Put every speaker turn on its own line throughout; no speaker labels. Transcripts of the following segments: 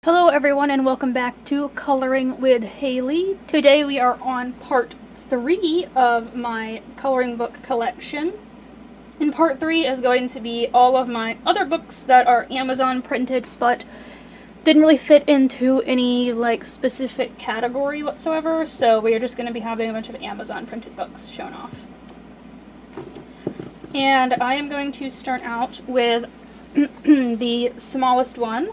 Hello everyone and welcome back to Coloring with Haley. Today we are on part 3 of my coloring book collection. And part 3 is going to be all of my other books that are Amazon printed but didn't really fit into any specific category whatsoever, so we are just going to be having a bunch of Amazon printed books shown off. And I am going to start out with the smallest one.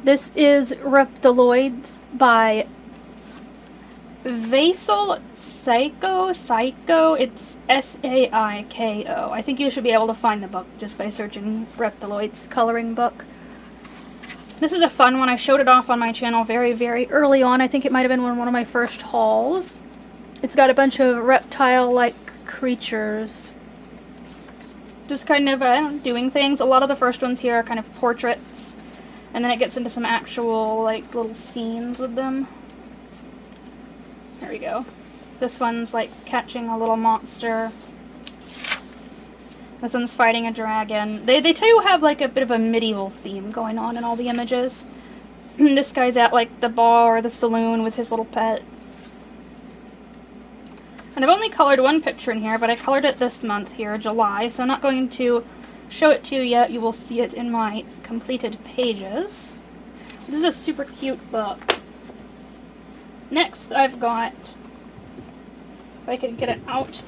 This is Reptiloids by Vasil Psycho. It's Saiko. I think you should be able to find the book just by searching Reptiloids coloring book. This is a fun one. I showed it off on my channel very, very early on. I think it might have been one of my first hauls. It's got a bunch of reptile-like creatures. Just kind of doing things. A lot of the first ones here are kind of portraits. And then it gets into some actual, little scenes with them. There we go. This one's, catching a little monster. This one's fighting a dragon. They do have, a bit of a medieval theme going on in all the images. This guy's at, the bar or the saloon with his little pet. And I've only colored one picture in here, but I colored it this month here, July, so I'm not going to show it to you yet. You will see it in my completed pages. This is a super cute book. Next I've got, if I can get it out,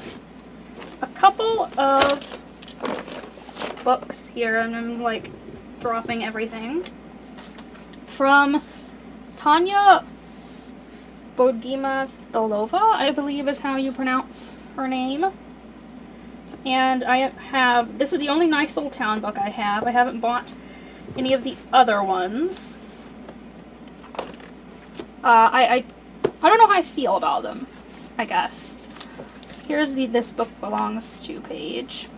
a couple of books here, and I'm dropping everything. From Tanya Bodgima Stolova, I believe is how you pronounce her name. And I have, this is the only nice little town book I have. I haven't bought any of the other ones. I don't know how I feel about them, I guess. Here's the This Book Belongs To page.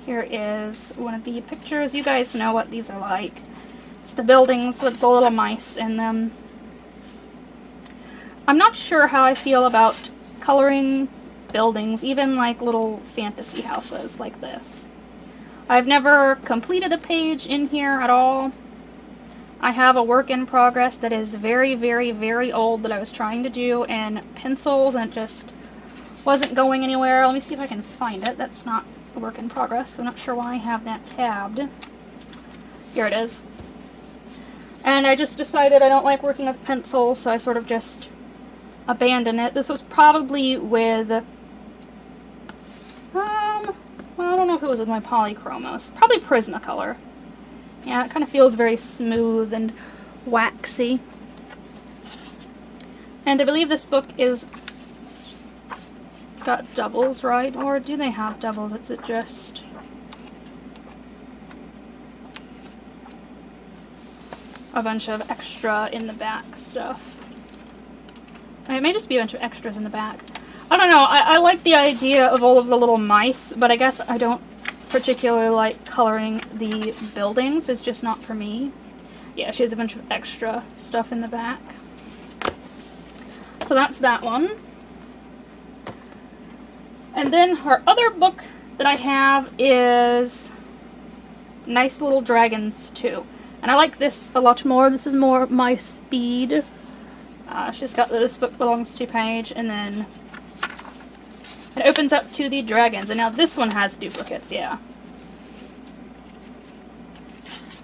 Here is one of the pictures. You guys know what these are like. It's the buildings with the little mice in them. I'm not sure how I feel about coloring buildings, even little fantasy houses like this. I've never completed a page in here at all. I have a work in progress that is very, very, very old that I was trying to do in pencils and it just wasn't going anywhere. Let me see if I can find it. That's not a work in progress. I'm not sure why I have that tabbed. Here it is. And I just decided I don't like working with pencils, so I sort of just abandoned it. This was probably with well, I don't know if it was with my Polychromos. Probably Prismacolor. Yeah, it kind of feels very smooth and waxy. And I believe this book is got doubles, right? Or do they have doubles? Is it just a bunch of extra in the back stuff? It may just be a bunch of extras in the back. I don't know, I like the idea of all of the little mice, but I guess I don't particularly like coloring the buildings. It's just not for me. Yeah, she has a bunch of extra stuff in the back. So that's that one. And then her other book that I have is Nice Little Dragons 2. And I like this a lot more. This is more my speed. She's got the This Book Belongs To page, and then it opens up to the dragons, and now this one has duplicates, yeah.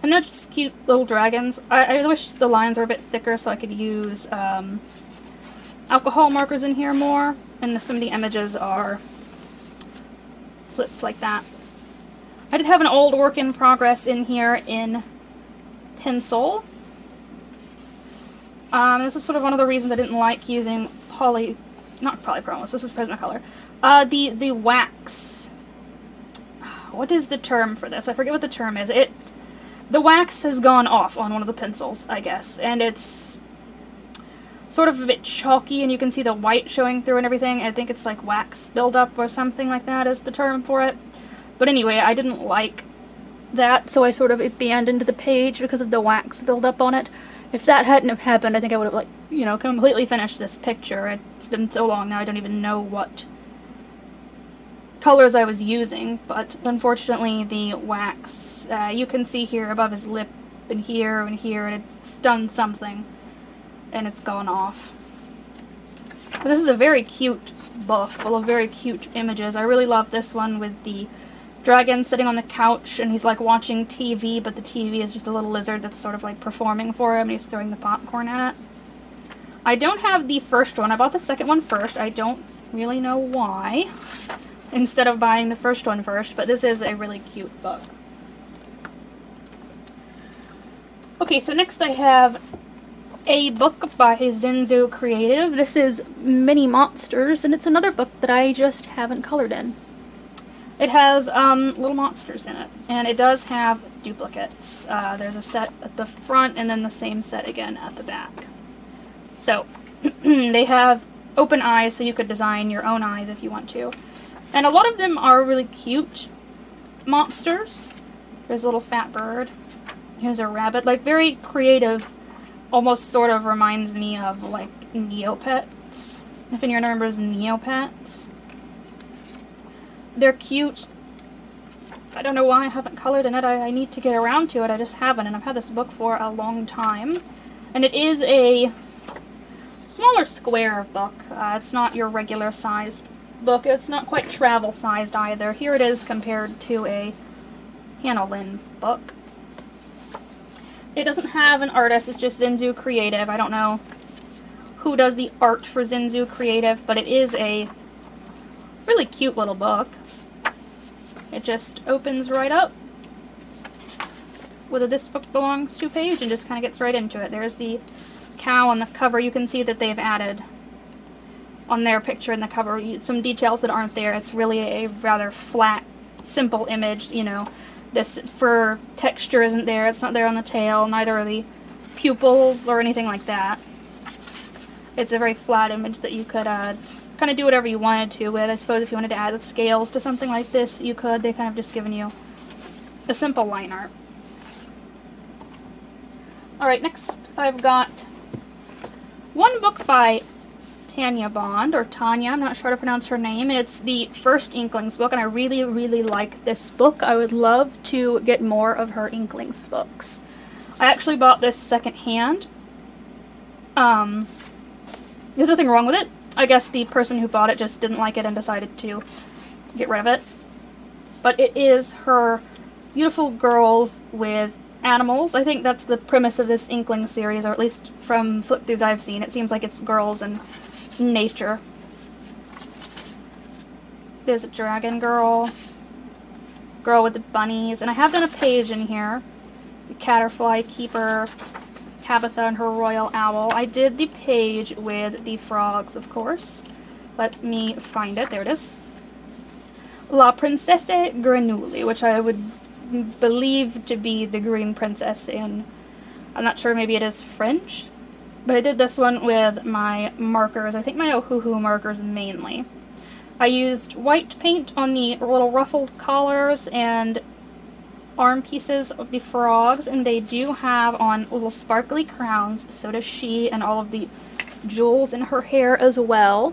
And they're just cute little dragons. I wish the lines were a bit thicker so I could use alcohol markers in here more, and some of the images are flipped like that. I did have an old work in progress in here in pencil. This is sort of one of the reasons I didn't like using not Polychromos, this is Prismacolor. The wax. What is the term for this? I forget what the term is. The wax has gone off on one of the pencils, I guess, and it's sort of a bit chalky, and you can see the white showing through and everything. I think it's wax buildup or something like that is the term for it. But anyway, I didn't like that, so I sort of abandoned the page because of the wax buildup on it. If that hadn't have happened, I think I would have, completely finished this picture. It's been so long now, I don't even know what colors I was using, but unfortunately the wax, you can see here above his lip and here and here, and it's done something, and it's gone off. But this is a very cute book, full of very cute images. I really love this one with the dragon sitting on the couch, and he's like watching TV, but the TV is just a little lizard that's sort of like performing for him, and he's throwing the popcorn at it. I don't have the first one. I bought the second one first. I don't really know why, instead of buying the first one first, but this is a really cute book. Okay, so next I have a book by Zinzu Creative. This is Mini Monsters, and it's another book that I just haven't colored in. It has little monsters in it, and it does have duplicates. There's a set at the front and then the same set again at the back. So they have open eyes, so you could design your own eyes if you want to. And a lot of them are really cute monsters. There's a little fat bird. Here's a rabbit. Like, very creative. Almost sort of reminds me of, like, Neopets. If anyone remembers Neopets. They're cute. I don't know why I haven't colored in it. I need to get around to it. I just haven't, and I've had this book for a long time. And it is a smaller square book. It's not your regular sized book. It's not quite travel sized either. Here it is compared to a Hannah Lynn book. It doesn't have an artist. It's just Zinzu Creative. I don't know who does the art for Zinzu Creative, but it is a really cute little book. It just opens right up with a "This Book Belongs To" page and just kind of gets right into it. There's the cow on the cover. You can see that they've added on their picture in the cover some details that aren't there. It's really a rather flat, simple image. You know, this fur texture isn't there. It's not there on the tail. Neither are the pupils or anything like that. It's a very flat image that you could kind of do whatever you wanted to with. I suppose if you wanted to add the scales to something like this, you could. They kind of just given you a simple line art. Alright, next I've got one book by Tanya Bond, or Tanya, I'm not sure how to pronounce her name. It's the first Inklings book, and I really, really like this book. I would love to get more of her Inklings books. I actually bought this secondhand. There's nothing wrong with it. I guess the person who bought it just didn't like it and decided to get rid of it. But it is her beautiful girls with animals. I think that's the premise of this Inkling series, or at least from flip-throughs I've seen. It seems like it's girls and nature. There's a dragon girl, girl with the bunnies, and I have done a page in here. The Caterfly Keeper, Tabitha and her royal owl. I did the page with the frogs, of course. Let me find it. There it is. La Princesse Grenouille, which I would believe to be the Green Princess in, I'm not sure, maybe it is French. But I did this one with my markers. I think my Ohuhu markers mainly. I used white paint on the little ruffled collars and arm pieces of the frogs, and they do have on little sparkly crowns. So does she, and all of the jewels in her hair as well.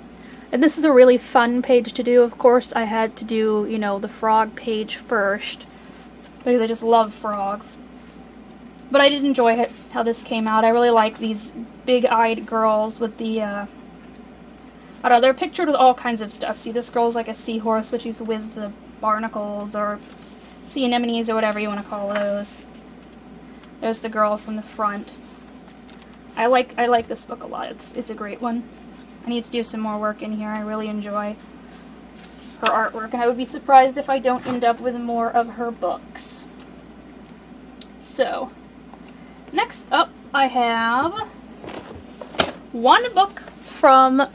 And this is a really fun page to do. Of course, I had to do, you know, the frog page first, because I just love frogs. But I did enjoy it, how this came out. I really like these big-eyed girls with the, I don't know, they're pictured with all kinds of stuff. See, this girl's like a seahorse, which is with the barnacles, or sea anemones, or whatever you want to call those. There's the girl from the front. I like this book a lot. It's a great one. I need to do some more work in here. I really enjoy her artwork, and I would be surprised if I don't end up with more of her books. So, next up I have one book from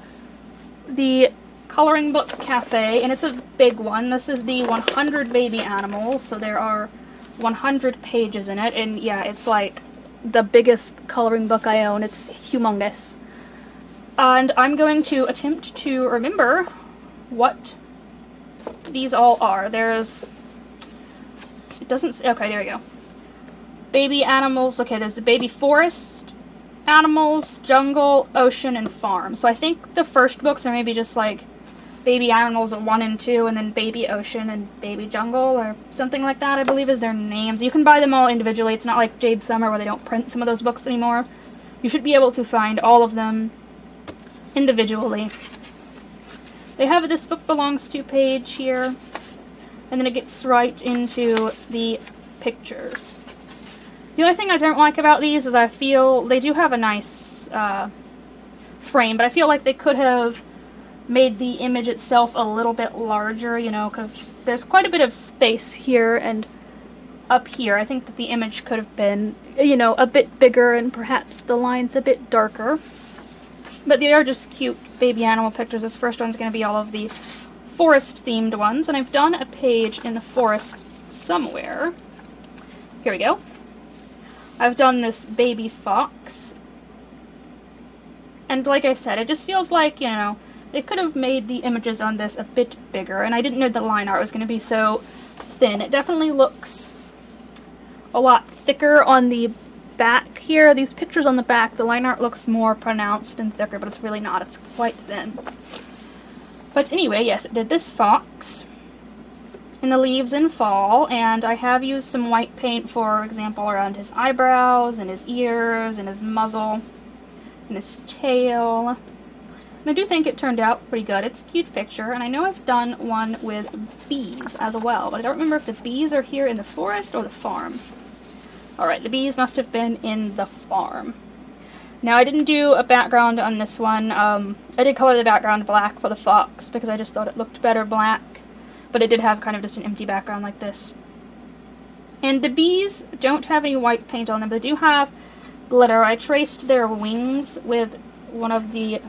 the Coloring Book Cafe, and it's a big one. This is the 100 Baby Animals, so there are 100 pages in it, and yeah, it's like the biggest coloring book I own. It's humongous. And I'm going to attempt to remember what these all are. There's, it doesn't, okay, there we go. Baby animals, okay, there's the baby forest animals, jungle, ocean, and farm. So I think the first books are maybe just like Baby Animals 1 and 2, and then Baby Ocean and Baby Jungle, or something like that, I believe is their names. You can buy them all individually. It's not like Jade Summer where they don't print some of those books anymore. You should be able to find all of them individually. They have This Book Belongs To page here, and then it gets right into the pictures. The only thing I don't like about these is I feel they do have a nice frame, but I feel like they could have made the image itself a little bit larger, you know, because there's quite a bit of space here and up here. I think that the image could have been, you know, a bit bigger and perhaps the lines a bit darker. But they are just cute baby animal pictures. This first one's going to be all of the forest-themed ones, and I've done a page in the forest somewhere. Here we go. I've done this baby fox. And like I said, it just feels like, you know, they could have made the images on this a bit bigger, and I didn't know the line art was going to be so thin. It definitely looks a lot thicker on the back here. These pictures on the back, the line art looks more pronounced and thicker, but it's really not. It's quite thin. But anyway, yes, it did this fox in the leaves in fall, and I have used some white paint, for example, around his eyebrows and his ears and his muzzle and his tail. And I do think it turned out pretty good. It's a cute picture, and I know I've done one with bees as well, but I don't remember if the bees are here in the forest or the farm. Alright, the bees must have been in the farm. Now, I didn't do a background on this one. I did color the background black for the fox because I just thought it looked better black, but it did have kind of just an empty background like this. And the bees don't have any white paint on them, but they do have glitter. I traced their wings with one of the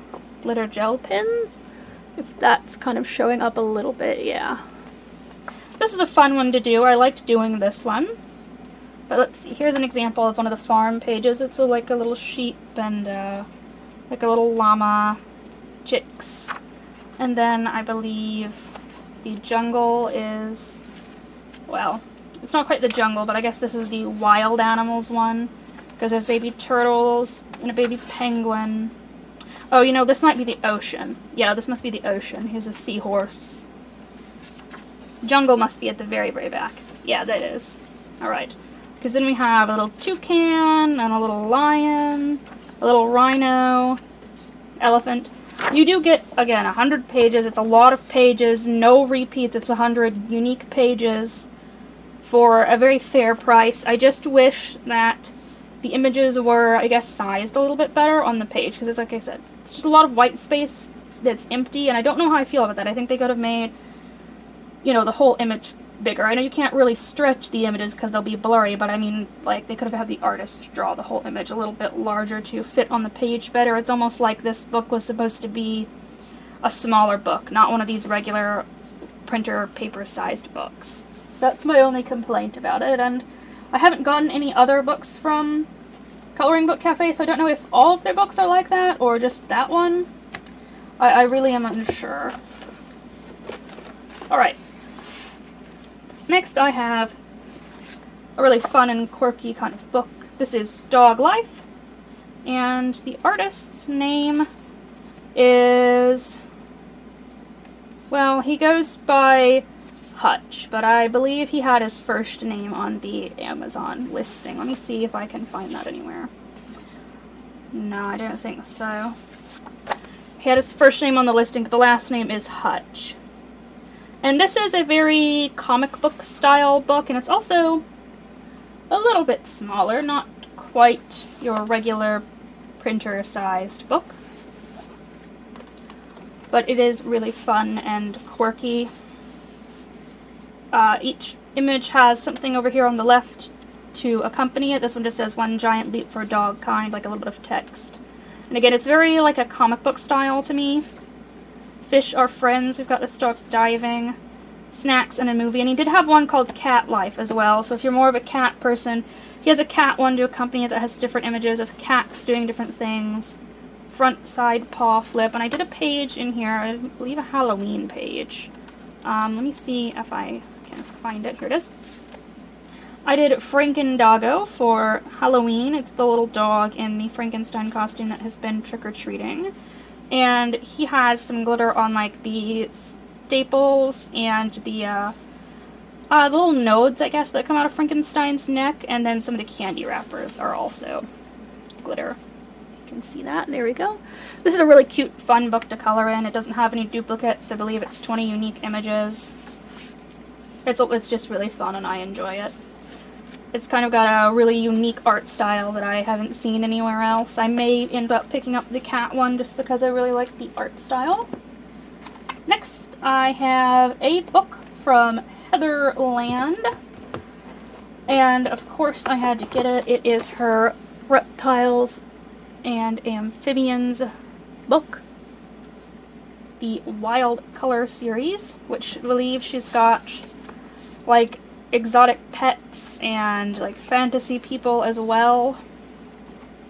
glitter gel pens, if that's kind of showing up a little bit, yeah. This is a fun one to do. I liked doing this one. But let's see, here's an example of one of the farm pages. It's like a little sheep and like a little llama, chicks. And then I believe the jungle is, well, it's not quite the jungle, but I guess this is the wild animals one, because there's baby turtles and a baby penguin. Oh, you know, this might be the ocean. Yeah, this must be the ocean. Here's a seahorse. Jungle must be at the very, very back. Yeah, that is. Alright. Because then we have a little toucan, and a little lion, a little rhino, elephant. You do get, again, 100 pages. It's a lot of pages. No repeats. It's 100 unique pages for a very fair price. I just wish that the images were, I guess, sized a little bit better on the page, because it's like I said, it's just a lot of white space that's empty, and I don't know how I feel about that. I think they could have made, you know, the whole image bigger. I know you can't really stretch the images because they'll be blurry, but I mean, like, they could have had the artist draw the whole image a little bit larger to fit on the page better. It's almost like this book was supposed to be a smaller book, not one of these regular printer paper-sized books. That's my only complaint about it, and I haven't gotten any other books from Coloring Book Cafe, so I don't know if all of their books are like that, or just that one. I really am unsure. Alright. Next I have a really fun and quirky kind of book. This is Dog Life, and the artist's name is, well, he goes by Hutch, but I believe he had his first name on the Amazon listing. Let me see if I can find that anywhere. No, I don't think so. He had his first name on the listing, but the last name is Hutch. And this is a very comic book style book, and it's also a little bit smaller, not quite your regular printer sized book. But it is really fun and quirky. Each image has something over here on the left to accompany it. This one just says "One Giant Leap for Dog Kind," like a little bit of text. And again, it's very like a comic book style to me. Fish are friends. We've got this dog diving, snacks, and a movie. And he did have one called Cat Life as well. So if you're more of a cat person, he has a cat one to accompany it that has different images of cats doing different things. Front, side, paw, flip. And I did a page in here, I believe a Halloween page. Let me see if I can find it. Here it is. I did Frankendoggo for Halloween. It's the little dog in the Frankenstein costume that has been trick-or-treating. And he has some glitter on like the staples and the little nodes, I guess, that come out of Frankenstein's neck, and then some of the candy wrappers are also glitter. You can see that. There we go. This is a really cute, fun book to color in. It doesn't have any duplicates. I believe it's 20 unique images. It's just really fun, and I enjoy it. It's kind of got a really unique art style that I haven't seen anywhere else. I may end up picking up the cat one just because I really like the art style. Next, I have a book from Heatherland, and of course I had to get it. It is her Reptiles and Amphibians book, the Wild Color series, which I believe she's got like exotic pets and like fantasy people as well,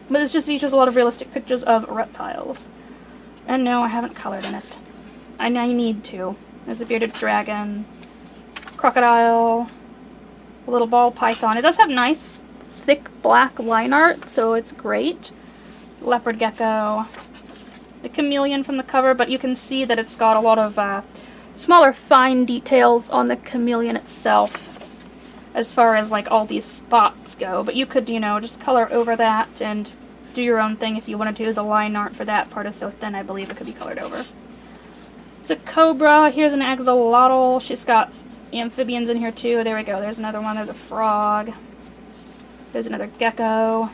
but this just features a lot of realistic pictures of reptiles. And no, I haven't colored in it. I need to. There's a bearded dragon, crocodile, a little ball python. It does have nice thick black line art, so it's great. Leopard gecko, the chameleon from the cover, but you can see that it's got a lot of smaller fine details on the chameleon itself as far as like all these spots go, but you could, you know, just color over that and do your own thing if you wanted to. The line art for that part is so thin, I believe it could be colored over. It's a cobra. Here's an axolotl. She's got amphibians in here too. There we go. There's another one. There's a frog. There's another gecko.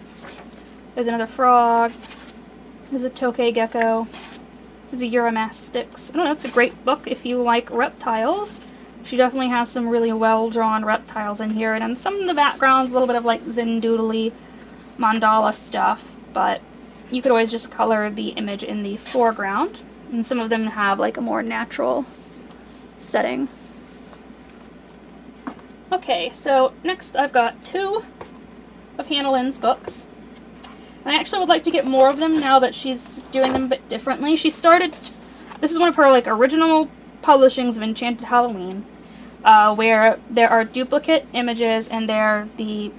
There's another frog. There's a tokay gecko. There's a Eurymastix. I don't know, it's a great book if you like reptiles. She definitely has some really well-drawn reptiles in here, and in some of the backgrounds, a little bit of like Zendoodly mandala stuff, but you could always just color the image in the foreground, and some of them have like a more natural setting. Okay, so next I've got two of Hannah Lynn's books. And I actually would like to get more of them now that she's doing them a bit differently. She started, this is one of her like original publishings of Enchanted Halloween, where there are duplicate images and they're the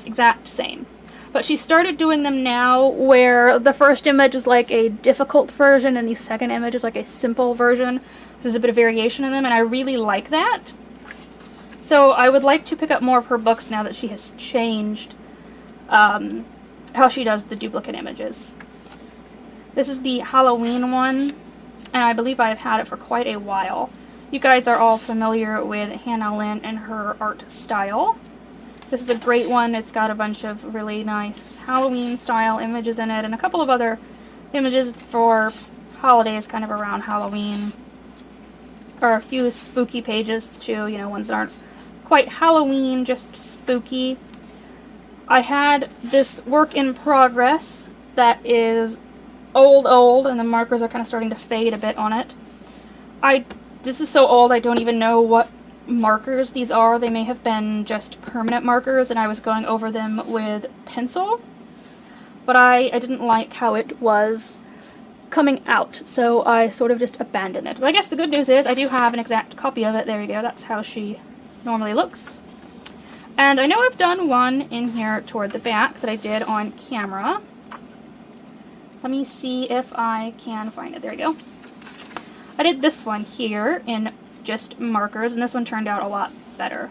exact same. But she started doing them now where the first image is like a difficult version and the second image is like a simple version. There's a bit of variation in them, and I really like that. So I would like to pick up more of her books now that she has changed how she does the duplicate images. This is the Halloween one, and I believe I've had it for quite a while. You guys are all familiar with Hannah Lynn and her art style. This is a great one. It's got a bunch of really nice Halloween style images in it and a couple of other images for holidays kind of around Halloween. There are a few spooky pages too, you know, ones that aren't quite Halloween, just spooky. I had this work in progress that is old, and the markers are kind of starting to fade a bit on it. This is so old I don't even know what markers these are. They may have been just permanent markers, and I was going over them with pencil. But I didn't like how it was coming out, so I sort of just abandoned it. But I guess the good news is I do have an exact copy of it. There we go. That's how she normally looks. And I know I've done one in here toward the back that I did on camera. Let me see if I can find it. There we go. I did this one here in just markers, and this one turned out a lot better.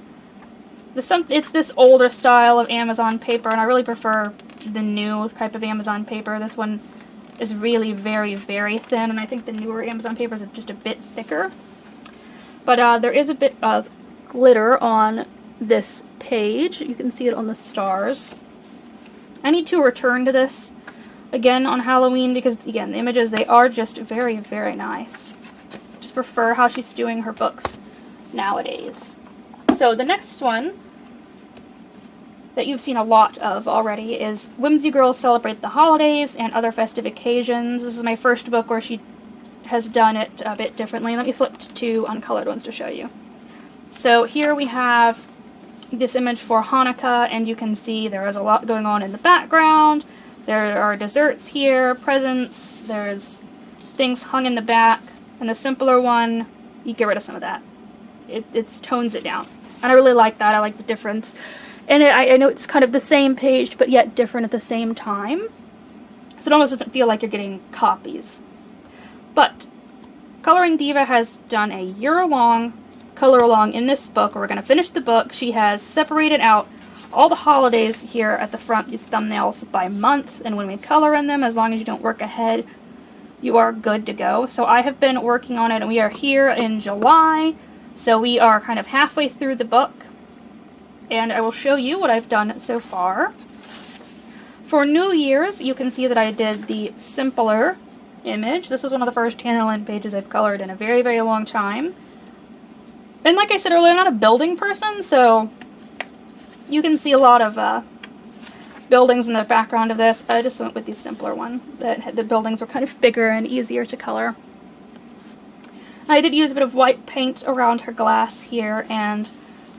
It's this older style of Amazon paper, and I really prefer the new type of Amazon paper. This one is really very, very thin, and I think the newer Amazon papers are just a bit thicker. But there is a bit of glitter on this page. You can see it on the stars. I need to return to this again on Halloween because, again, the images, they are just very, very nice. Just prefer how she's doing her books nowadays. So the next one that you've seen a lot of already is Whimsical Girls Celebrate the Holidays and Other Festive Occasions. This is my first book where she has done it a bit differently. Let me flip to two uncolored ones to show you. So here we have this image for Hanukkah, and you can see there is a lot going on in the background. There are desserts here, presents, there's things hung in the back, and the simpler one, you get rid of some of that. It tones it down. And I really like that. I like the difference. And I know it's kind of the same page, but yet different at the same time. So it almost doesn't feel like you're getting copies. But Coloring Diva has done a year-long color along in this book. We're going to finish the book. She has separated out all the holidays here at the front, these thumbnails by month, and when we color in them, as long as you don't work ahead, you are good to go. So I have been working on it, and we are here in July, so we are kind of halfway through the book, and I will show you what I've done so far. For New Year's, you can see that I did the simpler image. This was one of the first Tannerlin pages I've colored in a very, very long time. And like I said earlier, I'm not a building person, so you can see a lot of buildings in the background of this. I just went with the simpler one. The buildings were kind of bigger and easier to color. I did use a bit of white paint around her glass here, and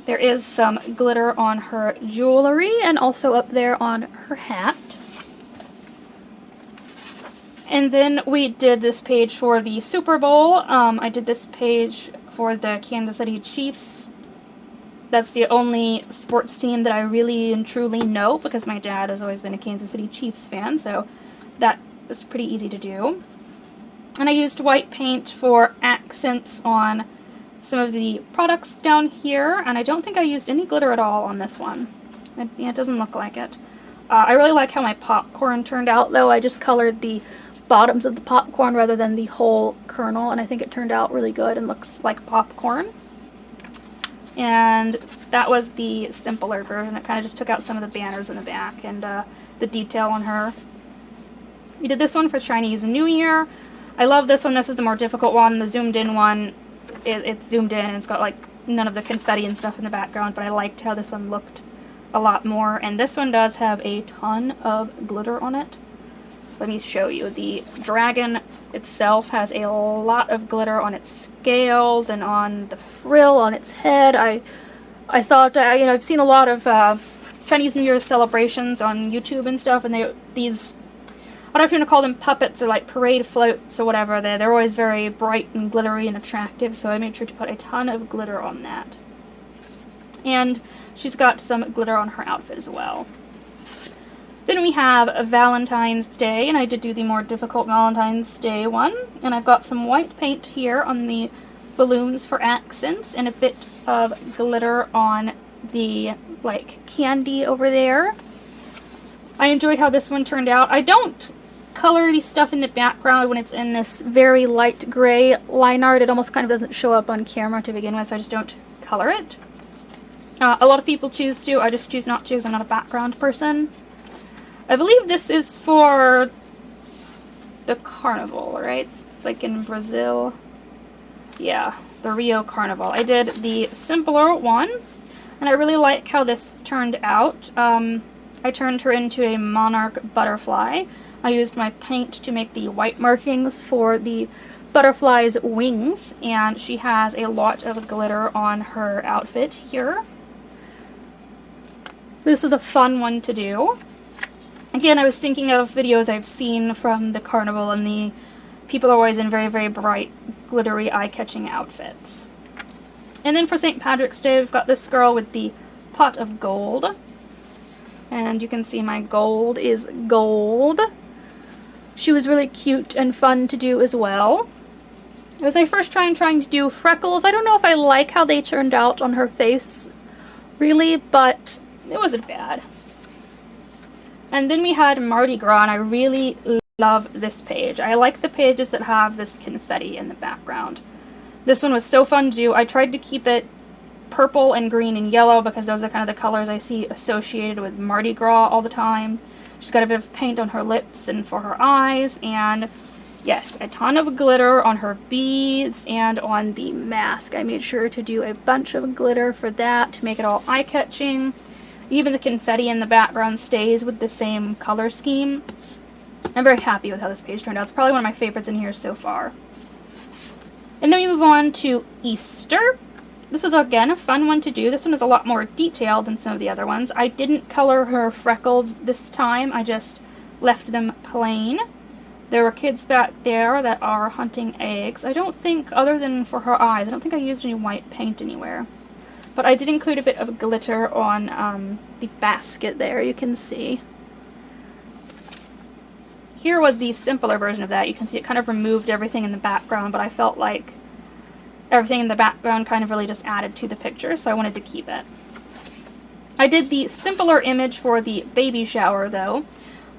there is some glitter on her jewelry and also up there on her hat. And then we did this page for the Super Bowl. I did this page for the Kansas City Chiefs. That's the only sports team that I really and truly know, because my dad has always been a Kansas City Chiefs fan, so that was pretty easy to do. And I used white paint for accents on some of the products down here, and I don't think I used any glitter at all on this one. It doesn't look like it. I really like how my popcorn turned out, though. I just colored the bottoms of the popcorn rather than the whole kernel, and I think it turned out really good and looks like popcorn. And that was the simpler version. It kind of just took out some of the banners in the back and the detail on her. We did this one for Chinese New Year. I love this one. This is the more difficult one. The zoomed in one, it's zoomed in and it's got like none of the confetti and stuff in the background, but I liked how this one looked a lot more. And this one does have a ton of glitter on it. Let me show you. The dragon itself has a lot of glitter on its scales and on the frill on its head. I thought, I've seen a lot of Chinese New Year celebrations on YouTube and stuff, and these, I don't know if you want to call them puppets or like parade floats or whatever. They're always very bright and glittery and attractive, so I made sure to put a ton of glitter on that. And she's got some glitter on her outfit as well. Then we have a Valentine's Day, and I did do the more difficult Valentine's Day one. And I've got some white paint here on the balloons for accents and a bit of glitter on the, like, candy over there. I enjoyed how this one turned out. I don't color the stuff in the background when it's in this very light gray line art. It almost kind of doesn't show up on camera to begin with, so I just don't color it. A lot of people choose to. I just choose not to because I'm not a background person. I believe this is for the carnival, right? It's like in Brazil. Yeah, the Rio Carnival. I did the simpler one, and I really like how this turned out. I turned her into a monarch butterfly. I used my paint to make the white markings for the butterfly's wings, and she has a lot of glitter on her outfit here. This is a fun one to do. Again, I was thinking of videos I've seen from the carnival, and the people are always in very, very bright, glittery, eye-catching outfits. And then for St. Patrick's Day, we've got this girl with the pot of gold. And you can see my gold is gold. She was really cute and fun to do as well. It was my first trying to do freckles. I don't know if I like how they turned out on her face, really, but it wasn't bad. And then we had Mardi Gras, and I really love this page. I like the pages that have this confetti in the background. This one was so fun to do. I tried to keep it purple and green and yellow because those are kind of the colors I see associated with Mardi Gras all the time. She's got a bit of paint on her lips and for her eyes, and yes, a ton of glitter on her beads and on the mask. I made sure to do a bunch of glitter for that to make it all eye-catching. Even the confetti in the background stays with the same color scheme. I'm very happy with how this page turned out. It's probably one of my favorites in here so far. And then we move on to Easter. This was, again, a fun one to do. This one is a lot more detailed than some of the other ones. I didn't color her freckles this time. I just left them plain. There were kids back there that are hunting eggs. I don't think, other than for her eyes, I don't think I used any white paint anywhere. But I did include a bit of glitter on the basket there, you can see. here was the simpler version of that. You can see it kind of removed everything in the background, but I felt like everything in the background kind of really just added to the picture, so I wanted to keep it. I did the simpler image for the baby shower, though.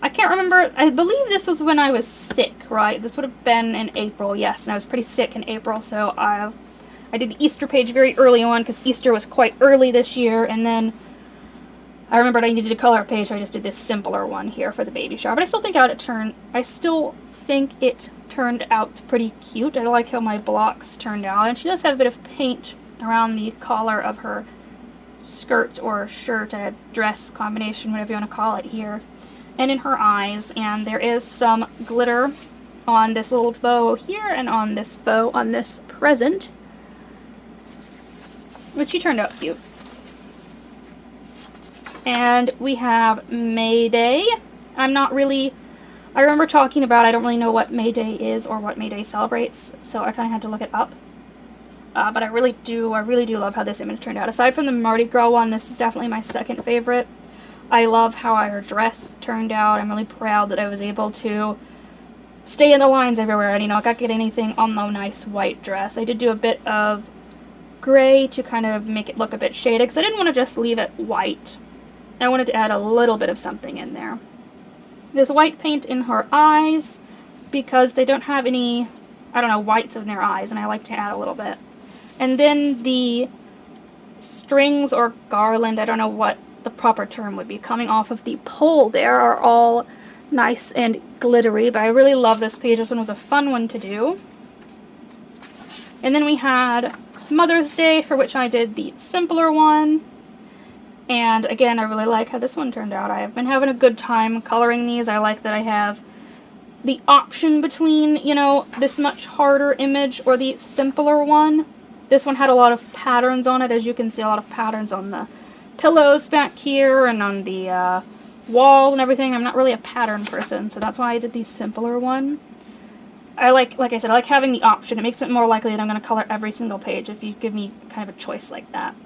I can't remember, I believe this was when I was sick, right? This would have been in April, yes, and I was pretty sick in April, so I did the Easter page very early on, because Easter was quite early this year, and then I remembered I needed a color page, so I just did this simpler one here for the baby shower. But I still think it turned out pretty cute. I like how my blocks turned out, and she does have a bit of paint around the collar of her skirt or shirt, a dress combination, whatever you want to call it here, and in her eyes. And there is some glitter on this little bow here and on this bow on this present, but she turned out cute. And we have May Day. I remember talking about, I don't really know what May Day is or what May Day celebrates, so I kind of had to look it up. But I really do love how this image turned out. Aside from the Mardi Gras one, this is definitely my second favorite. I love how her dress turned out. I'm really proud that I was able to stay in the lines everywhere, and I got to get anything on the nice white dress. I did do a bit of gray to kind of make it look a bit shaded, because I didn't want to just leave it white. I wanted to add a little bit of something in there. There's white paint in her eyes, because they don't have any, whites in their eyes, and I like to add a little bit. And then the strings or garland, I don't know what the proper term would be, coming off of the pole there are all nice and glittery, but I really love this page. This one was a fun one to do. And then we had Mother's Day, for which I did the simpler one. And again, I really like how this one turned out. I have been having a good time coloring these. I like that I have the option between, this much harder image or the simpler one. This one had a lot of patterns on it, as you can see, a lot of patterns on the pillows back here and on the wall and everything. I'm not really a pattern person, so that's why I did the simpler one. Like I said, I like having the option. It makes it more likely that I'm going to color every single page if you give me kind of a choice like that.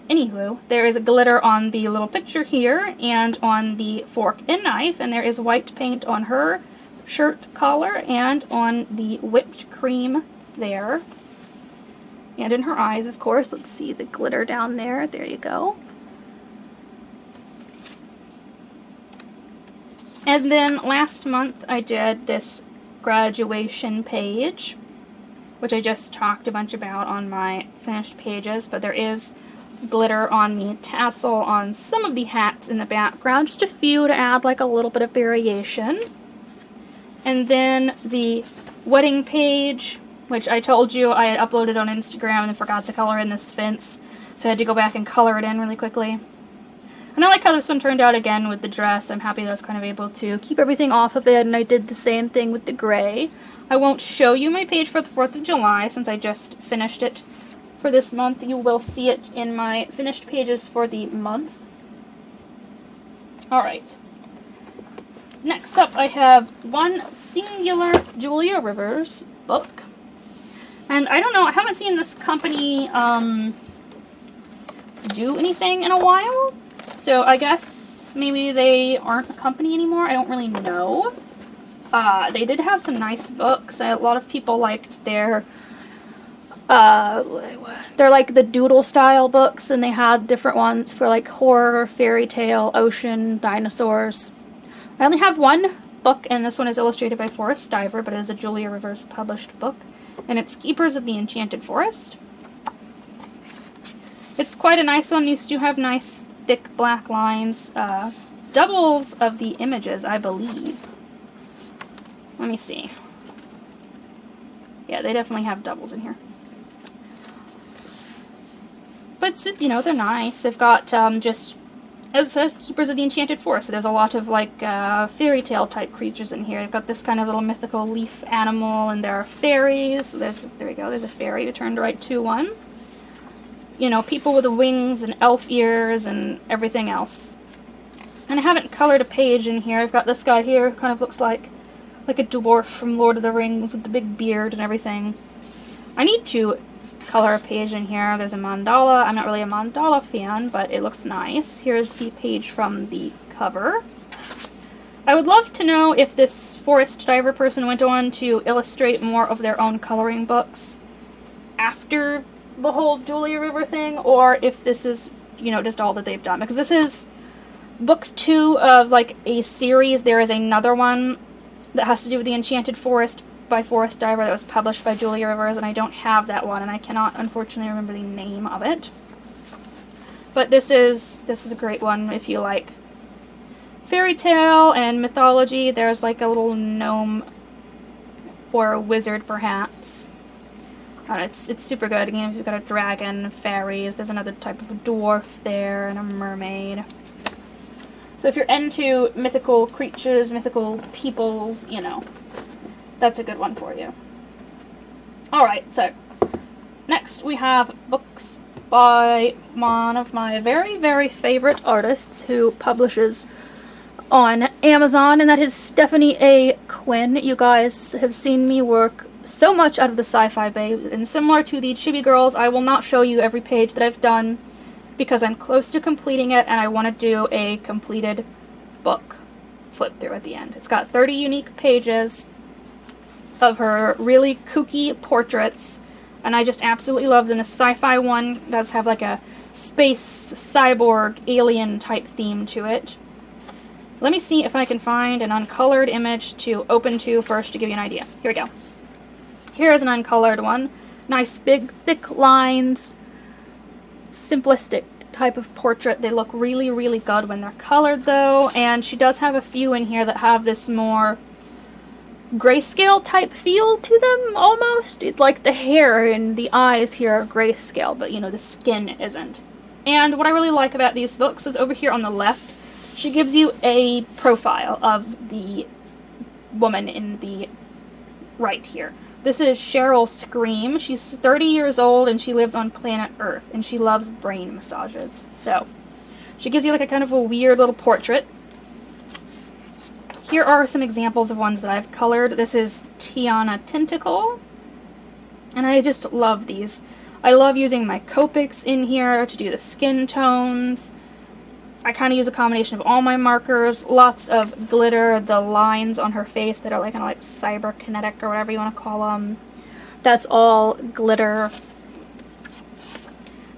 Anywho, there is glitter on the little picture here and on the fork and knife, and there is white paint on her shirt collar and on the whipped cream there. And in her eyes, of course. Let's see the glitter down there. There you go. And then last month I did this graduation page, which I just talked a bunch about on my finished pages, but there is glitter on the tassel on some of the hats in the background, just a few to add like a little bit of variation. And then the wedding page, which I told you I had uploaded on Instagram and then forgot to color in this fence, so I had to go back and color it in really quickly. And I like how this one turned out again with the dress. I'm happy that I was kind of able to keep everything off of it, and I did the same thing with the gray. I won't show you my page for the 4th of July since I just finished it for this month. You will see it in my finished pages for the month. Alright. Next up I have one singular Julia Rivers book. And I don't know, I haven't seen this company do anything in a while. So I guess maybe they aren't a company anymore. I don't really know. They did have some nice books. A lot of people liked they're like the doodle style books, and they had different ones for like horror, fairy tale, ocean, dinosaurs. I only have one book, and this one is illustrated by Forrest Diver, but it is a Julia Rivers published book, and it's Keepers of the Enchanted Forest. It's quite a nice one. These do have nice thick black lines, doubles of the images, I believe. Let me see. Yeah, they definitely have doubles in here. But, they're nice. They've got, just, as it says, Keepers of the Enchanted Forest. So there's a lot of, like, fairy tale type creatures in here. They've got this kind of little mythical leaf animal, and there are fairies. So there we go, there's a fairy who turned right to one. People with wings and elf ears and everything else. And I haven't colored a page in here. I've got this guy here who kind of looks like a dwarf from Lord of the Rings with the big beard and everything. I need to color a page in here. There's a mandala. I'm not really a mandala fan, but it looks nice. Here's the page from the cover. I would love to know if this forest diver person went on to illustrate more of their own coloring books after the whole Julia River thing, or if this is, you know, just all that they've done. Because this is book 2 of, like, a series. There is another one that has to do with the Enchanted Forest by Forest Diver that was published by Julia Rivers, and I don't have that one, and I cannot, unfortunately, remember the name of it. But this is a great one if you like fairy tale and mythology. There's like a little gnome or a wizard, perhaps. It's super good. Again, we've got a dragon, fairies. There's another type of a dwarf there, and a mermaid. So if you're into mythical creatures, mythical peoples, you know, that's a good one for you. Alright, so next we have books by one of my very, very favorite artists who publishes on Amazon, and that is Stephanie A. Quinn. You guys have seen me work so much out of the SciFi Babe, and similar to the Chibi Girls, I will not show you every page that I've done because I'm close to completing it and I want to do a completed book flip through at the end. It's got 30 unique pages of her really kooky portraits, and I just absolutely love them. The sci-fi one does have like a space cyborg alien type theme to it. Let me see if I can find an uncolored image to open to first to give you an idea. Here we go. Here's an uncolored one. Nice big thick lines, simplistic type of portrait. They look really, really good when they're colored though, and she does have a few in here that have this more grayscale type feel to them almost. It's like the hair and the eyes here are grayscale, but you know, the skin isn't. And what I really like about these books is over here on the left, she gives you a profile of the woman in the right here. This is Cheryl Scream. She's 30 years old and she lives on planet Earth and she loves brain massages. So she gives you like a kind of a weird little portrait. Here are some examples of ones that I've colored. This is Tiana Tentacle, and I just love these. I love using my Copics in here to do the skin tones. I kind of use a combination of all my markers, lots of glitter, the lines on her face that are like kind of like cyberkinetic or whatever you want to call them. That's all glitter.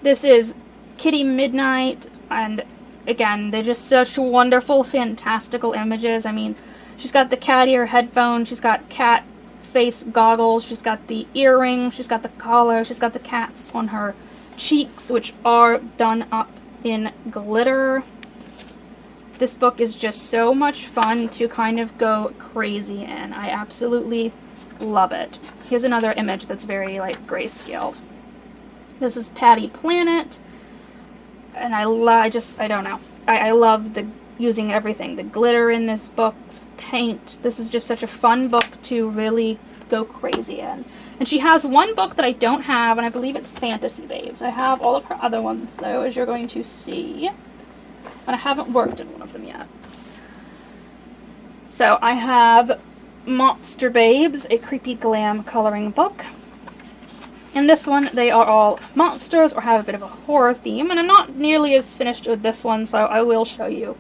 This is Kitty Midnight, and again, they're just such wonderful, fantastical images. I mean, she's got the cat ear headphones, she's got cat face goggles, she's got the earrings, she's got the collar, she's got the cats on her cheeks, which are done up in glitter. This book is just so much fun to kind of go crazy in. I absolutely love it. Here's another image that's very like grayscaled. This is Patty Planet, and I don't know. I love using everything. The glitter in this book, paint. This is just such a fun book to really go crazy in. And she has one book that I don't have, and I believe it's Fantasy Babes. I have all of her other ones, though, as you're going to see. And I haven't worked in one of them yet. So I have Monster Babes, a creepy glam coloring book. In this one, they are all monsters or have a bit of a horror theme, and I'm not nearly as finished with this one, so I will show you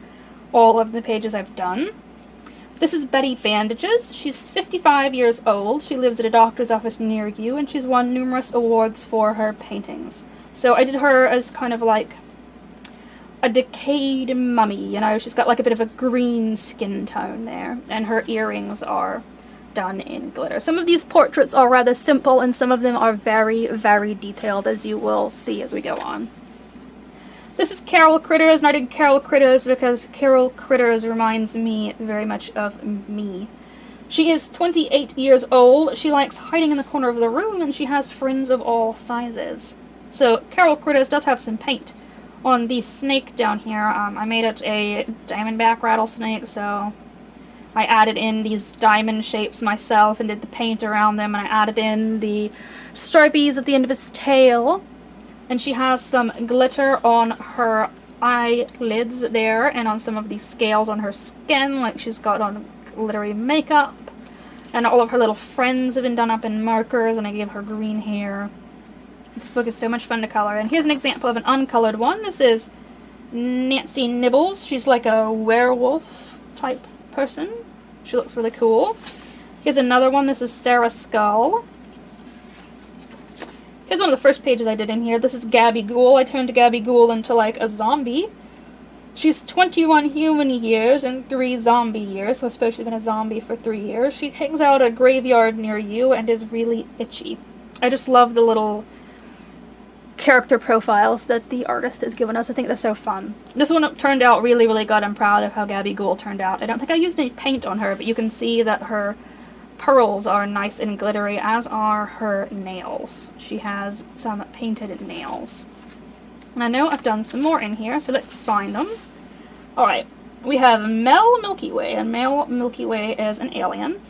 all of the pages I've done. This is Betty Bandages. She's 55 years old. She lives at a doctor's office near you, and she's won numerous awards for her paintings. So I did her as kind of like a decayed mummy, you know. She's got like a bit of a green skin tone there, and her earrings are done in glitter. Some of these portraits are rather simple, and some of them are very, very detailed, as you will see as we go on. This is Carol Critters, and I did Carol Critters because Carol Critters reminds me very much of me. She is 28 years old, she likes hiding in the corner of the room, and she has friends of all sizes. So Carol Critters does have some paint on the snake down here. I made it a diamondback rattlesnake, so I added in these diamond shapes myself and did the paint around them, and I added in the stripies at the end of his tail. And she has some glitter on her eyelids there and on some of the scales on her skin, like she's got on glittery makeup. And all of her little friends have been done up in markers, and I gave her green hair. This book is so much fun to color. And here's an example of an uncolored one. This is Nancy Nibbles. She's like a werewolf type person. She looks really cool. Here's another one. This is Sarah Skull. Here's one of the first pages I did in here. This is Gabby Ghoul. I turned Gabby Ghoul into like a zombie. She's 21 human years and 3 zombie years, so I suppose she's been a zombie for 3 years. She hangs out at a graveyard near you and is really itchy. I just love the little character profiles that the artist has given us. I think they're so fun. This one turned out really, really good. I'm proud of how Gabby Ghoul turned out. I don't think I used any paint on her, but you can see that her pearls are nice and glittery, as are her nails. She has some painted nails. And I know I've done some more in here, so let's find them. Alright, we have Mel Milky Way, and Mel Milky Way is an alien.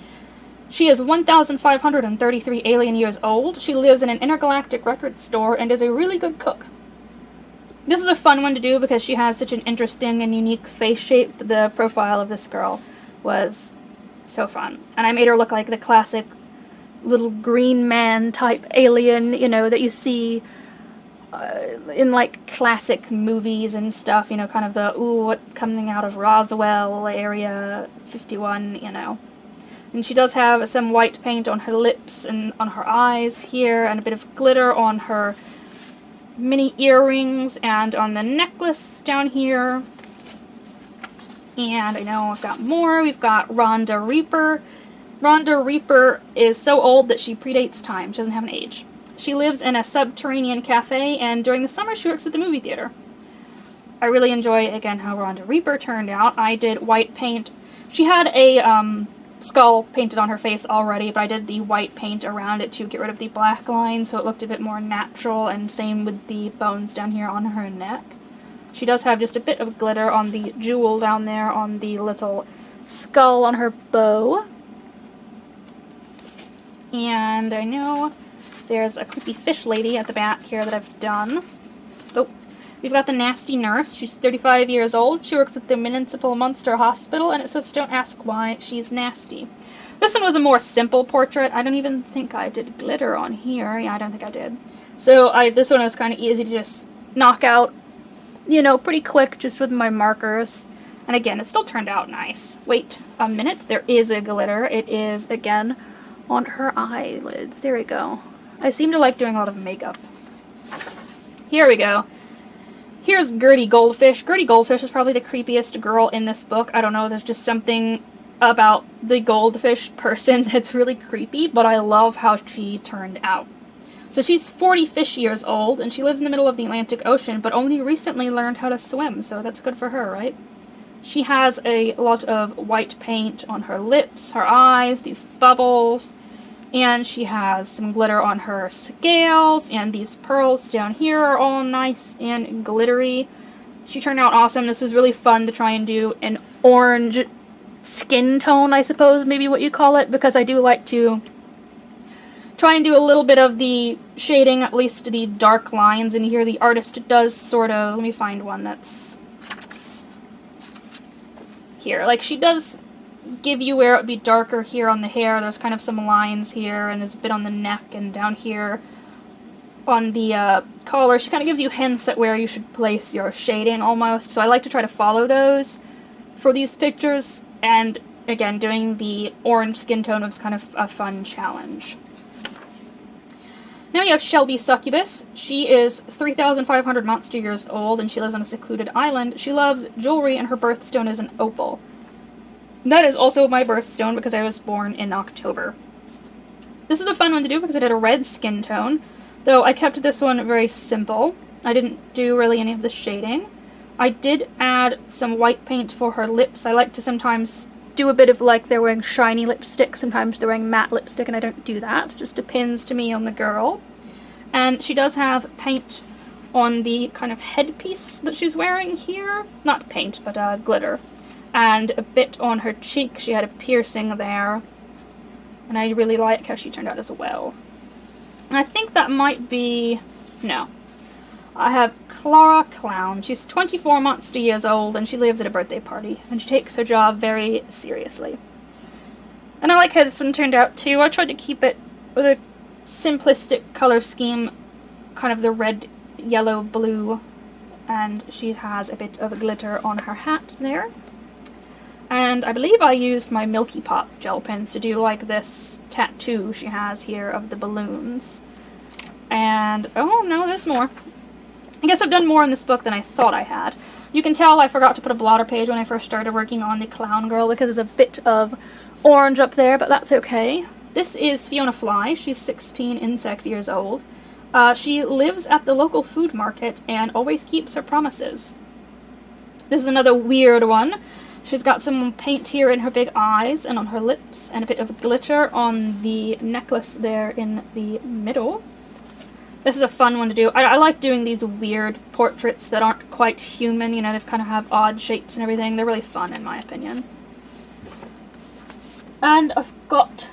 She is 1,533 alien years old. She lives in an intergalactic record store and is a really good cook. This is a fun one to do because she has such an interesting and unique face shape. The profile of this girl was so fun. And I made her look like the classic little green man type alien, you know, that you see in like classic movies and stuff, you know, kind of the, ooh, what coming out of Roswell, Area 51, you know. And she does have some white paint on her lips and on her eyes here, and a bit of glitter on her mini earrings and on the necklace down here. And I know I've got more. We've got Rhonda Reaper. Rhonda Reaper is so old that she predates time. She doesn't have an age. She lives in a subterranean cafe, and during the summer she works at the movie theater. I really enjoy, again, how Rhonda Reaper turned out. I did white paint. She had a skull painted on her face already, but I did the white paint around it to get rid of the black line so it looked a bit more natural, and same with the bones down here on her neck. She does have just a bit of glitter on the jewel down there on the little skull on her bow. And I know there's a creepy fish lady at the back here that I've done. Oh, we've got the nasty nurse. She's 35 years old. She works at the Municipal Munster Hospital, and it says don't ask why she's nasty. This one was a more simple portrait. I don't even think I did glitter on here. Yeah, I don't think I did. So this one was kind of easy to just knock out, you know, pretty quick just with my markers. And again, it still turned out nice. Wait a minute. There is a glitter. It is, again, on her eyelids. There we go. I seem to like doing a lot of makeup. Here we go. Here's Gertie Goldfish. Gertie Goldfish is probably the creepiest girl in this book. I don't know, there's just something about the goldfish person that's really creepy, but I love how she turned out. So she's 40 fish years old, and she lives in the middle of the Atlantic Ocean, but only recently learned how to swim, so that's good for her, right? She has a lot of white paint on her lips, her eyes, these bubbles, and she has some glitter on her scales, and these pearls down here are all nice and glittery. She turned out awesome. This was really fun to try and do an orange skin tone, I suppose, maybe what you call it, because I do like to try and do a little bit of the shading, at least the dark lines in here. The artist does sort of, let me find one that's here. Like, she does give you where it would be darker here on the hair. There's kind of some lines here, and there's a bit on the neck and down here on the collar. She kind of gives you hints at where you should place your shading almost. So I like to try to follow those for these pictures. And again, doing the orange skin tone was kind of a fun challenge. Now you have Shelby Succubus. She is 3,500 monster years old, and she lives on a secluded island. She loves jewelry, and her birthstone is an opal. That is also my birthstone because I was born in October. This is a fun one to do because I did a red skin tone, though I kept this one very simple. I didn't do really any of the shading. I did add some white paint for her lips. I like to sometimes do a bit of like they're wearing shiny lipstick, sometimes they're wearing matte lipstick, and I don't do that. It just depends to me on the girl. And she does have paint on the kind of headpiece that she's wearing here. Not paint, but glitter. And a bit on her cheek. She had a piercing there. And I really like how she turned out as well. And I think that might be... no. I have Clara Clown. She's 24 months to years old, and she lives at a birthday party. And she takes her job very seriously. And I like how this one turned out too. I tried to keep it with a simplistic color scheme. Kind of the red, yellow, blue. And she has a bit of glitter on her hat there. and I believe I used my Milky Pop gel pens to do like this tattoo she has here of the balloons. And, oh no, there's more. I guess I've done more in this book than I thought I had. You can tell I forgot to put a blotter page when I first started working on the Clown Girl because there's a bit of orange up there, but that's okay. This is Fiona Fly. She's 16 insect years old. She lives at the local food market and always keeps her promises. This is another weird one. She's got some paint here in her big eyes and on her lips and a bit of glitter on the necklace there in the middle. This is a fun one to do. I like doing these weird portraits that aren't quite human. You know, they kind of have odd shapes and everything. They're really fun in my opinion. And I've got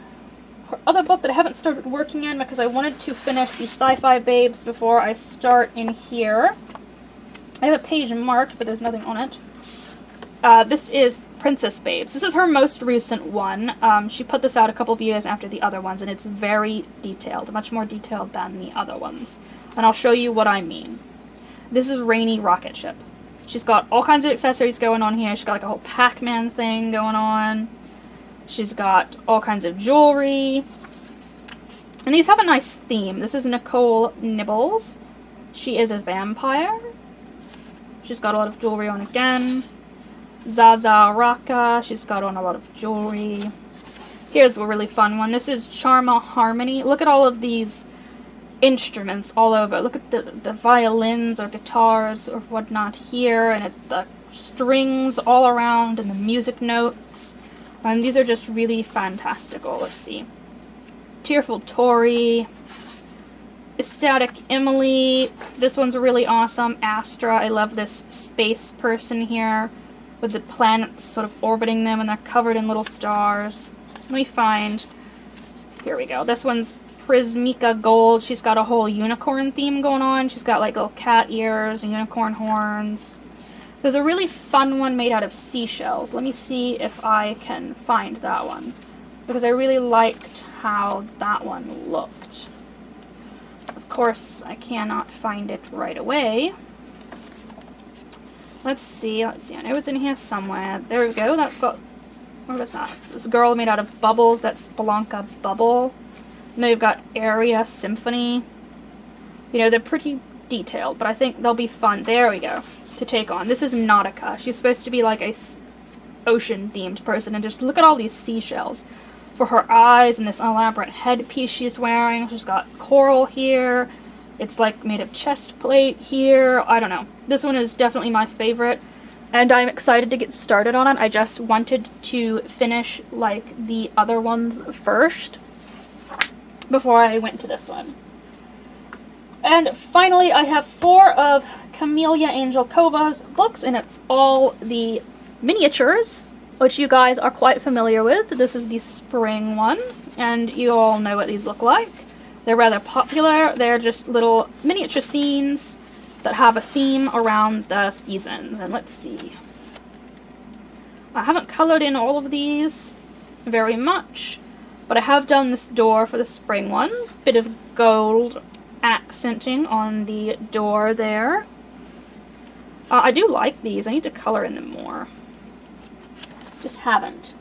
her other book that I haven't started working in because I wanted to finish the SciFi Babes before I start in here. I have a page marked, but there's nothing on it. This is Princess Babes. This is her most recent one. She put this out a couple of years after the other ones, and it's very detailed, much more detailed than the other ones. And I'll show you what I mean. This is Rainy Rocket Ship. She's got all kinds of accessories going on here. She's got like a whole Pac-Man thing going on. She's got all kinds of jewelry. And these have a nice theme. This is Nicole Nibbles. She is a vampire. She's got a lot of jewelry on again. Zaza Raka, she's got on a lot of jewelry. Here's a really fun one. This is Charma Harmony. Look at all of these instruments all over. Look at the violins or guitars or whatnot here, and the strings all around and the music notes. And these are just really fantastical. Let's see. Tearful Tori. Ecstatic Emily. This one's really awesome. Astra. I love this space person here with the planets sort of orbiting them and they're covered in little stars. Let me find. Here we go. This one's Prismica Gold. She's got a whole unicorn theme going on. She's got like little cat ears and unicorn horns. There's a really fun one made out of seashells. Let me see if I can find that one, because I really liked how that one looked. Of course, I cannot find it right away. Let's see. I know it's in here somewhere. There we go. That got, where was that? This girl made out of bubbles. That's Blanca Bubble. And then you've got Aria Symphony. You know, they're pretty detailed, but I think they'll be fun. There we go. To take on. This is Nautica. She's supposed to be like a ocean-themed person, and just look at all these seashells for her eyes and this elaborate headpiece she's wearing. She's got coral here. It's like made of chest plate here. I don't know. This one is definitely my favorite, and I'm excited to get started on it. I just wanted to finish like the other ones first before I went to this one. And finally, I have 4 of Camellia Angelkova's books, and it's all the miniatures, which you guys are quite familiar with. This is the spring one, and you all know what these look like. They're rather popular. They're just little miniature scenes that have a theme around the seasons. And let's see. I haven't colored in all of these very much, but I have done this door for the spring one. Bit of gold accenting on the door there. I do like these. I need to color in them more. Just haven't.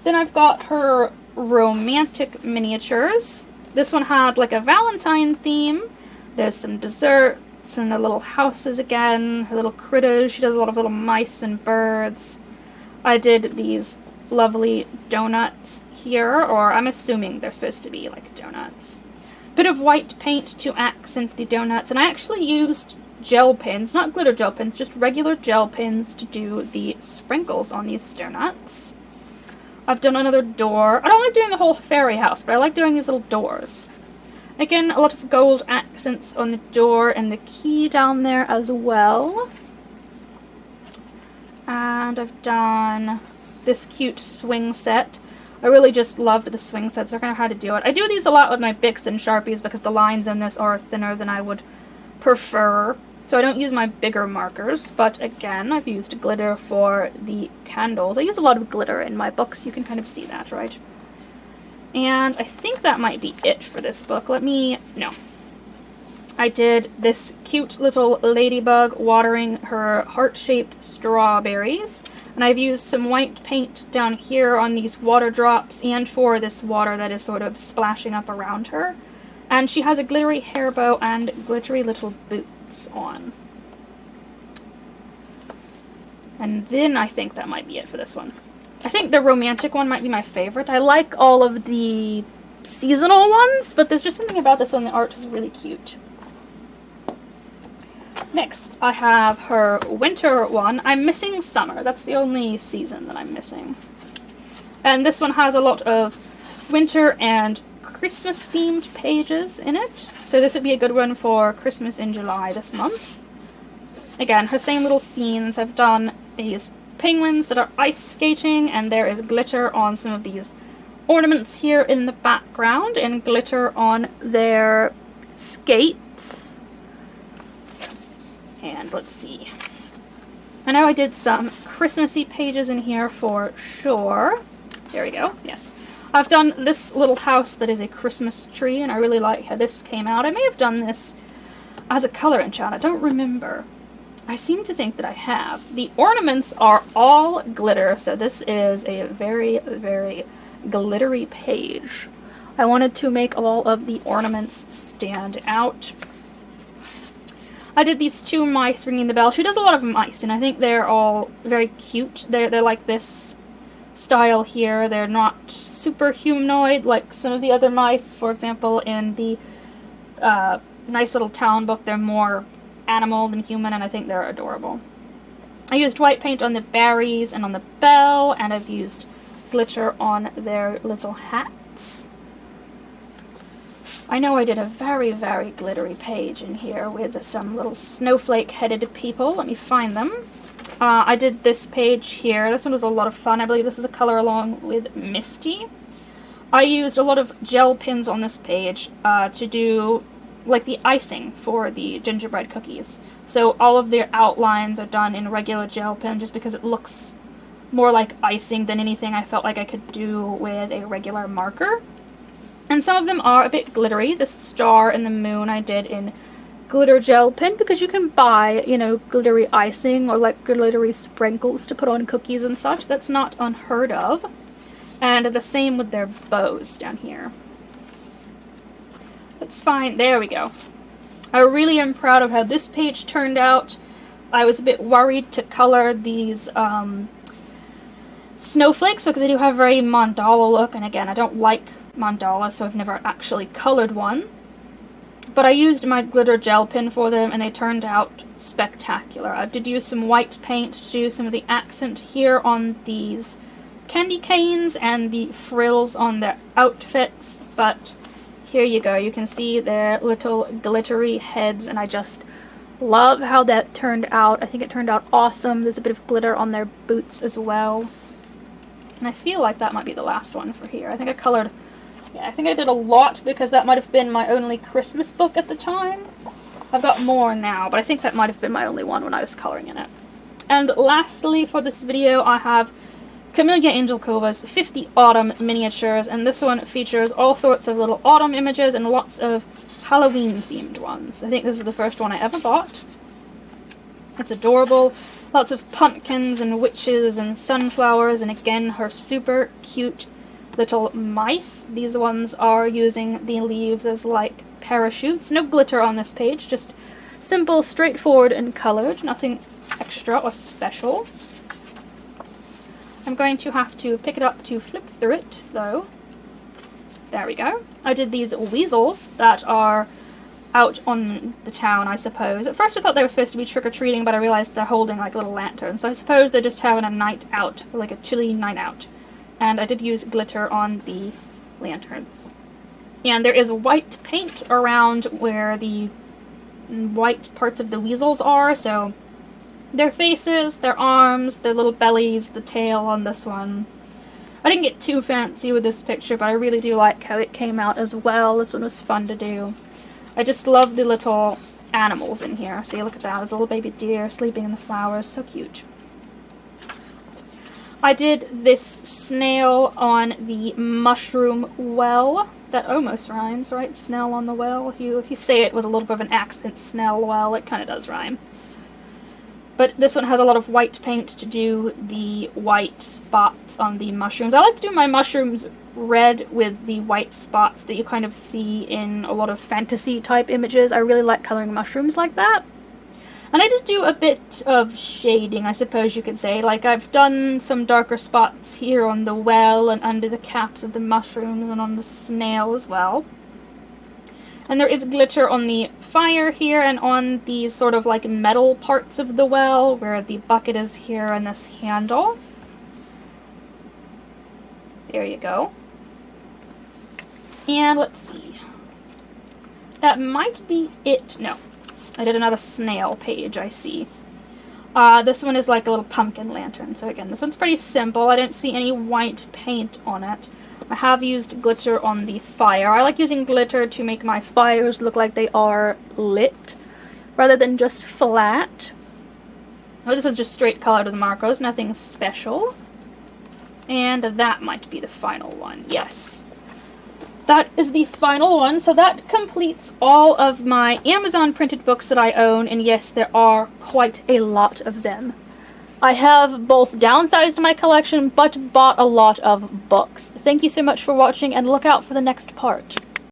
Then I've got her romantic miniatures. This one had like a Valentine theme. There's some desserts and the little houses again, her little critters. She does a lot of little mice and birds. I did these lovely donuts here, or I'm assuming they're supposed to be like donuts. Bit of white paint to accent the donuts, and I actually used gel pens, not glitter gel pens, just regular gel pens to do the sprinkles on these donuts. I've done another door. I don't like doing the whole fairy house, but I like doing these little doors. Again, a lot of gold accents on the door and the key down there as well. And I've done this cute swing set. I really just loved the swing sets. I kind of had to do it. I do these a lot with my Bics and Sharpies because the lines in this are thinner than I would prefer. So I don't use my bigger markers, but again, I've used glitter for the candles. I use a lot of glitter in my books. You can kind of see that, right? And I think that might be it for this book. No. I did this cute little ladybug watering her heart-shaped strawberries. And I've used some white paint down here on these water drops and for this water that is sort of splashing up around her. And she has a glittery hair bow and glittery little boots on. And then I think that might be it for this one. I think the romantic one might be my favorite. I like all of the seasonal ones, but there's just something about this one, the art is really cute. Next, I have her winter one. I'm missing summer. That's the only season that I'm missing. And this one has a lot of winter and Christmas themed pages in it. So this would be a good one for Christmas in July this month. Again, her same little scenes. I've done these penguins that are ice skating, and there is glitter on some of these ornaments here in the background and glitter on their skates. And let's see. I know I did some Christmassy pages in here for sure. There we go, yes. I've done this little house that is a Christmas tree, and I really like how this came out. I may have done this as a color enchant, I don't remember. I seem to think that I have. The ornaments are all glitter, so this is a very, very glittery page. I wanted to make all of the ornaments stand out. I did these two mice ringing the bell. She does a lot of mice, and I think they're all very cute. They're like this style here. They're not super humanoid like some of the other mice. For example, in the Nice Little Town book, they're more animal than human, and I think they're adorable. I used white paint on the berries and on the bell, and I've used glitter on their little hats. I know I did a very, very glittery page in here with some little snowflake-headed people. Let me find them. I did this page here. This one was a lot of fun. I believe this is a color along with Misty. I used a lot of gel pins on this page to do like the icing for the gingerbread cookies. So all of their outlines are done in regular gel pen just because it looks more like icing than anything I felt like I could do with a regular marker. And some of them are a bit glittery. The star and the moon I did in glitter gel pen because you can buy, you know, glittery icing or like glittery sprinkles to put on cookies and such. That's not unheard of. And the same with their bows down here. That's fine. There we go. I really am proud of how this page turned out. I was a bit worried to color these snowflakes because they do have a very mandala look, and again, I don't like mandala, so I've never actually colored one. But I used my glitter gel pen for them, and they turned out spectacular. I did use some white paint to do some of the accent here on these candy canes and the frills on their outfits, but here you go. You can see their little glittery heads, and I just love how that turned out. I think it turned out awesome. There's a bit of glitter on their boots as well. And I feel like that might be the last one for here. I think I colored, yeah, I think I did a lot because that might have been my only Christmas book at the time. I've got more now, but I think that might have been my only one when I was coloring in it. And lastly for this video, I have Camellia Angelcova's 50 Autumn Miniatures, and this one features all sorts of little autumn images and lots of Halloween themed ones. I think this is the first one I ever bought. It's adorable. Lots of pumpkins and witches and sunflowers, and again her super cute little mice. These ones are using the leaves as like parachutes. No glitter on this page, just simple, straightforward and colored. Nothing extra or special. I'm going to have to pick it up to flip through it, though. There we go. I did these weasels that are out on the town, I suppose. At first I thought they were supposed to be trick-or-treating, but I realized they're holding like little lanterns. So I suppose they're just having a night out, like a chilly night out. And I did use glitter on the lanterns. And there is white paint around where the white parts of the weasels are, so their faces, their arms, their little bellies, the tail on this one. I didn't get too fancy with this picture, but I really do like how it came out as well. This one was fun to do. I just love the little animals in here. See, look at that. There's a little baby deer sleeping in the flowers. So cute. I did this snail on the mushroom well. That almost rhymes, right? Snail on the well. If you say it with a little bit of an accent, snail well, it kind of does rhyme. But this one has a lot of white paint to do the white spots on the mushrooms. I like to do my mushrooms red with the white spots that you kind of see in a lot of fantasy type images. I really like coloring mushrooms like that. And I did do a bit of shading, I suppose you could say. Like, I've done some darker spots here on the well and under the caps of the mushrooms and on the snail as well. And there is glitter on the fire here and on these sort of like metal parts of the well where the bucket is here and this handle. There you go. And let's see. That might be it. No. I did another snail page, I see. This one is like a little pumpkin lantern. So again, this one's pretty simple. I didn't see any white paint on it. I have used glitter on the fire. I like using glitter to make my fires look like they are lit, rather than just flat. Oh, this is just straight color to the Marcos, nothing special. And that might be the final one, yes. That is the final one, so that completes all of my Amazon printed books that I own, and yes, there are quite a lot of them. I have both downsized my collection, but bought a lot of books. Thank you so much for watching, and look out for the next part.